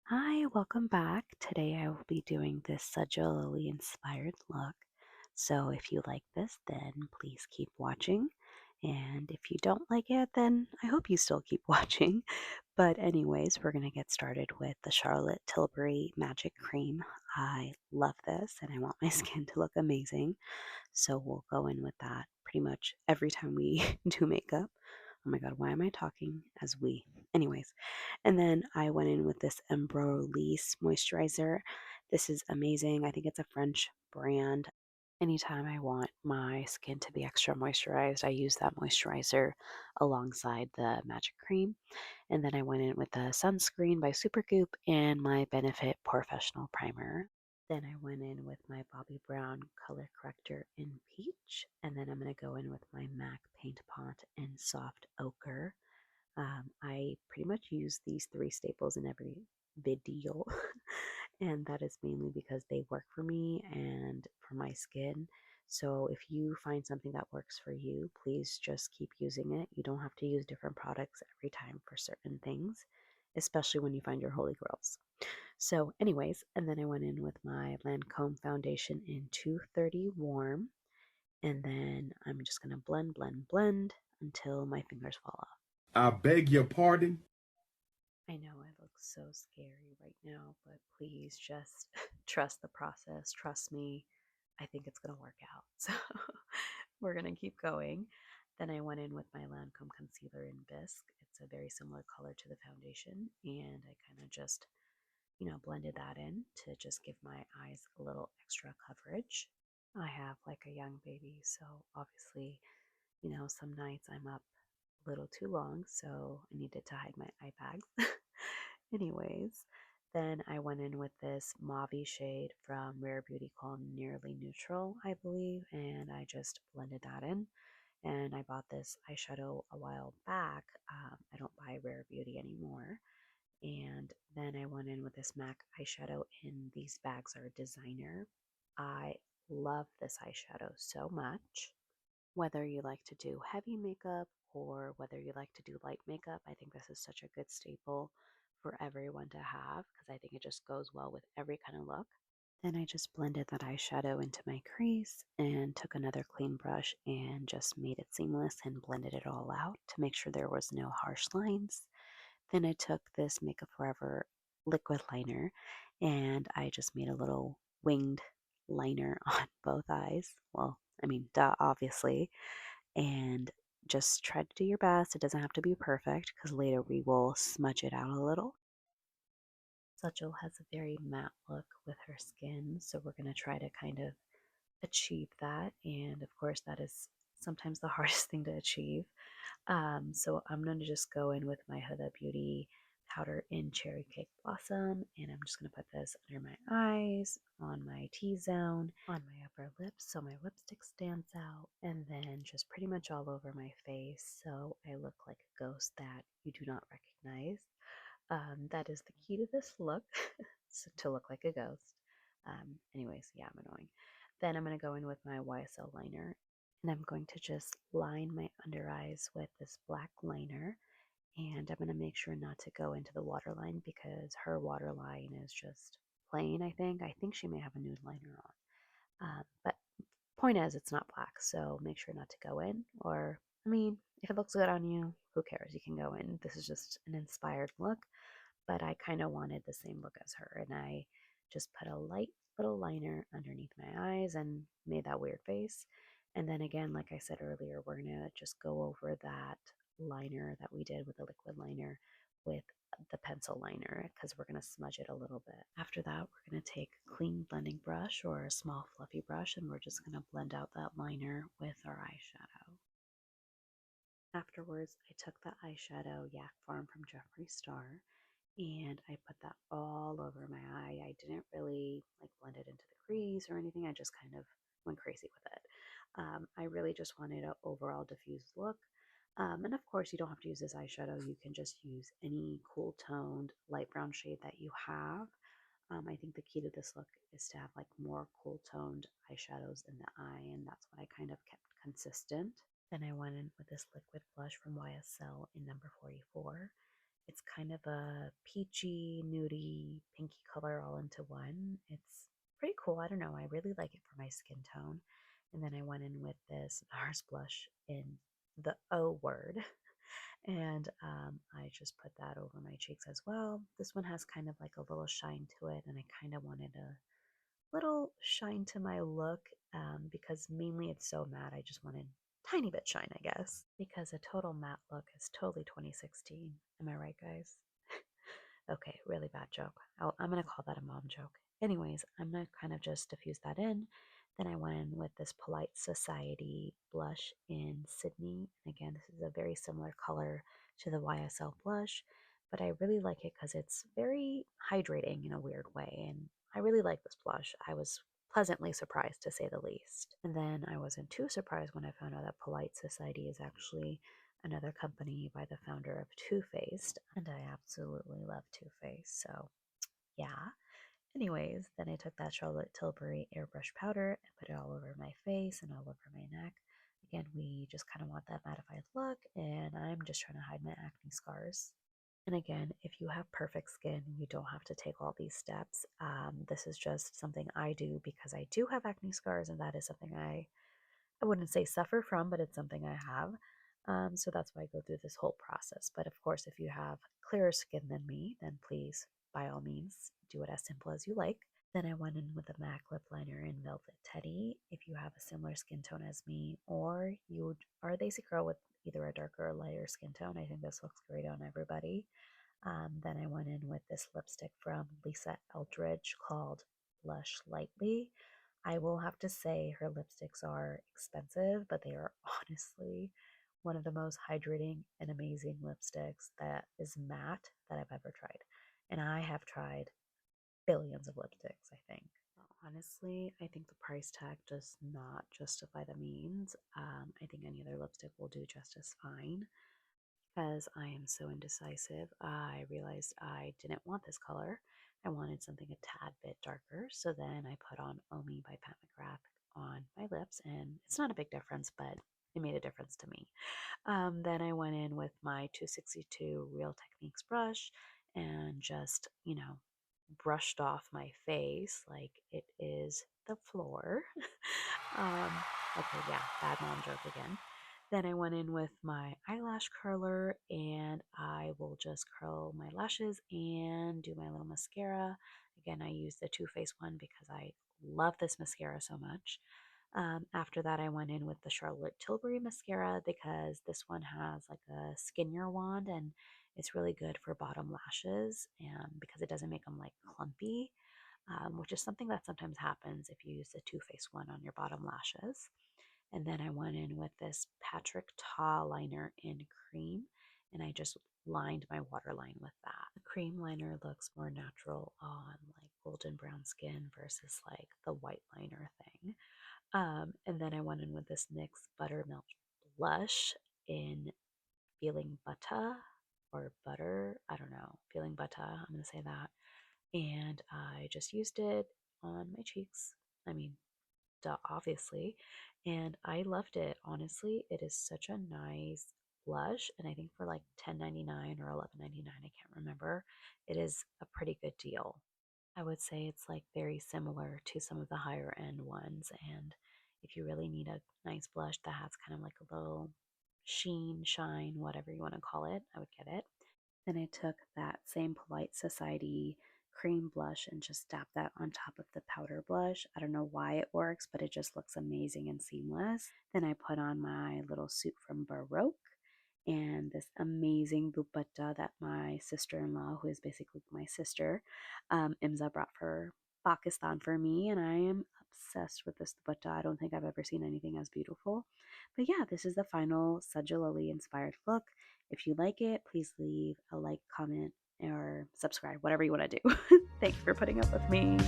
Hi, welcome back. Today I will be doing this Sajal Aly inspired look. So if you like this, then please keep watching. And if you don't like it, then I hope you still keep watching. But anyways, we're going to get started with the Charlotte Tilbury Magic Cream. I love this and I want my skin to look amazing. So we'll go in with that pretty much every time we do makeup. Oh my god, why am I talking as we? Anyways, and then I went in with this Embryolisse moisturizer. This is amazing. I think it's a French brand. Anytime I want my skin to be extra moisturized, I use that moisturizer alongside the magic cream. And then I went in with the sunscreen by Supergoop and my Benefit Professional Primer. Then I went in with my Bobbi Brown color corrector in peach. And then I'm going to go in with my MAC Paint Pot in soft ochre. I pretty much use these three staples in every video, and that is mainly because they work for me and for my skin. So if you find something that works for you, please just keep using it. You don't have to use different products every time for certain things, especially when you find your holy grails. So, anyways, and then I went in with my Lancome foundation in 230 warm, and then I'm just gonna blend, blend, blend until my fingers fall off. I beg your pardon. I know I look so scary right now, but please just trust the process. Trust me. I think it's going to work out. So we're going to keep going. Then I went in with my Lancome concealer in Bisque. It's a very similar color to the foundation. And I kind of just, blended that in to just give my eyes a little extra coverage. I have like a young baby. So obviously, some nights I'm up a little too long. So I needed to hide my eye bags. Anyways, then I went in with this mauve shade from Rare Beauty called Nearly Neutral, I believe, and I just blended that in. And I bought this eyeshadow a while back. I don't buy Rare Beauty anymore. And then I went in with this MAC eyeshadow in These Bags Are Designer. I love this eyeshadow so much. Whether you like to do heavy makeup or whether you like to do light makeup, I think this is such a good staple for everyone to have because I think it just goes well with every kind of look. Then I just blended that eyeshadow into my crease and took another clean brush and just made it seamless and blended it all out to make sure there was no harsh lines. Then I took this Makeup Forever liquid liner and I just made a little winged liner on both eyes. Well, I mean, duh, obviously. And just try to do your best. It doesn't have to be perfect because later we will smudge it out a little. Sajal has a very matte look with her skin, so we're going to try to kind of achieve that. And of course, that is sometimes the hardest thing to achieve. So I'm going to just go in with my Huda Beauty powder in Cherry Cake Blossom, and I'm just going to put this under my eyes, on my T-zone, on my upper lips so my lipstick stands out, and then just pretty much all over my face so I look like a ghost that you do not recognize. That is the key to this look, so to look like a ghost. Anyways, yeah, I'm annoying. Then I'm going to go in with my YSL liner and I'm going to just line my under eyes with this black liner. And I'm going to make sure not to go into the waterline because her waterline is just plain, I think. I think she may have a nude liner on. But point is, it's not black, so make sure not to go in. Or, I mean, if it looks good on you, who cares? You can go in. This is just an inspired look, but I kind of wanted the same look as her. And I just put a light little liner underneath my eyes and made that weird face. And then again, like I said earlier, we're going to just go over that liner that we did with the liquid liner with the pencil liner because we're going to smudge it a little bit. After that, we're going to take a clean blending brush or a small fluffy brush and we're just going to blend out that liner with our eyeshadow. Afterwards, I took the eyeshadow Yak Farm from Jeffree Star and I put that all over my eye. I didn't really like blend it into the crease or anything. I just kind of went crazy with it. I really just wanted an overall diffused look. And of course, you don't have to use this eyeshadow. You can just use any cool toned light brown shade that you have. I think the key to this look is to have like more cool toned eyeshadows in the eye, and that's what I kind of kept consistent. Then I went in with this liquid blush from YSL in number 44, It's kind of a peachy, nudie, pinky color all into one. It's pretty cool. I don't know. I really like it for my skin tone. And then I went in with this NARS blush in the O word. And I just put that over my cheeks as well. This one has kind of like a little shine to it, and I kind of wanted a little shine to my look because mainly it's so matte. I just wanted tiny bit shine, I guess, because a total matte look is totally 2016. Am I right, guys? Okay, really bad joke. I'm going to call that a mom joke. Anyways, I'm going to kind of just diffuse that in. Then I went in with this Polite Society blush in Sydney. And again, this is a very similar color to the YSL blush, but I really like it because it's very hydrating in a weird way. And I really like this blush. I was pleasantly surprised to say the least. And then I wasn't too surprised when I found out that Polite Society is actually another company by the founder of Too Faced, and I absolutely love Too Faced. So, yeah. Anyways, then I took that Charlotte Tilbury airbrush powder and put it all over my face and all over my neck. Again, we just kind of want that mattified look, and I'm just trying to hide my acne scars. And again, if you have perfect skin, you don't have to take all these steps. This is just something I do because I do have acne scars, and that is something I wouldn't say suffer from, but it's something I have. So that's why I go through this whole process. But of course, if you have clearer skin than me, then please, by all means, do it as simple as you like. Then I went in with a MAC lip liner in Velvet Teddy. If you have a similar skin tone as me, or you are a Daisy girl with either a darker or lighter skin tone, I think this looks great on everybody. Then I went in with this lipstick from Lisa Eldridge called Blush Lightly. I will have to say her lipsticks are expensive, but they are honestly one of the most hydrating and amazing lipsticks that is matte that I've ever tried. And I have tried billions of lipsticks, I think. Honestly, I think the price tag does not justify the means. I think any other lipstick will do just as fine. Because I am so indecisive, I realized I didn't want this color. I wanted something a tad bit darker. So then I put on Omi by Pat McGrath on my lips, and it's not a big difference, but it made a difference to me. Then I went in with my 262 Real Techniques brush and just, brushed off my face like it is the floor. um, okay, yeah, bad mom joke again. Then I went in with my eyelash curler and I will just curl my lashes and do my little mascara. Again, I use the Too Faced one because I love this mascara so much. After that, I went in with the Charlotte Tilbury mascara because this one has like a skinnier wand and it's really good for bottom lashes and because it doesn't make them like clumpy, which is something that sometimes happens if you use the Too Faced one on your bottom lashes. And then I went in with this Patrick Ta liner in cream and I just lined my waterline with that. The cream liner looks more natural on like golden brown skin versus like the white liner thing. And then I went in with this NYX Buttermilk Blush in Feeling Butter or Butter. I don't know. Feeling Butter. I'm going to say that. And I just used it on my cheeks. I mean, duh, obviously. And I loved it. Honestly, it is such a nice blush. And I think for like $10.99 or $11.99, I can't remember, it is a pretty good deal. I would say it's like very similar to some of the higher end ones. And if you really need a nice blush that has kind of like a little sheen, shine, whatever you want to call it, I would get it. Then I took that same Polite Society cream blush and just dabbed that on top of the powder blush. I don't know why it works, but it just looks amazing and seamless. Then I put on my little suit from Baroque and this amazing dupatta that my sister-in-law, who is basically my sister, Imza brought for Pakistan for me, and I am obsessed with this dupatta. I don't think I've ever seen anything as beautiful. But yeah, this is the final Sajal Ali inspired look. If you like it, please leave a like, comment, or subscribe, whatever you want to do. Thanks for putting up with me.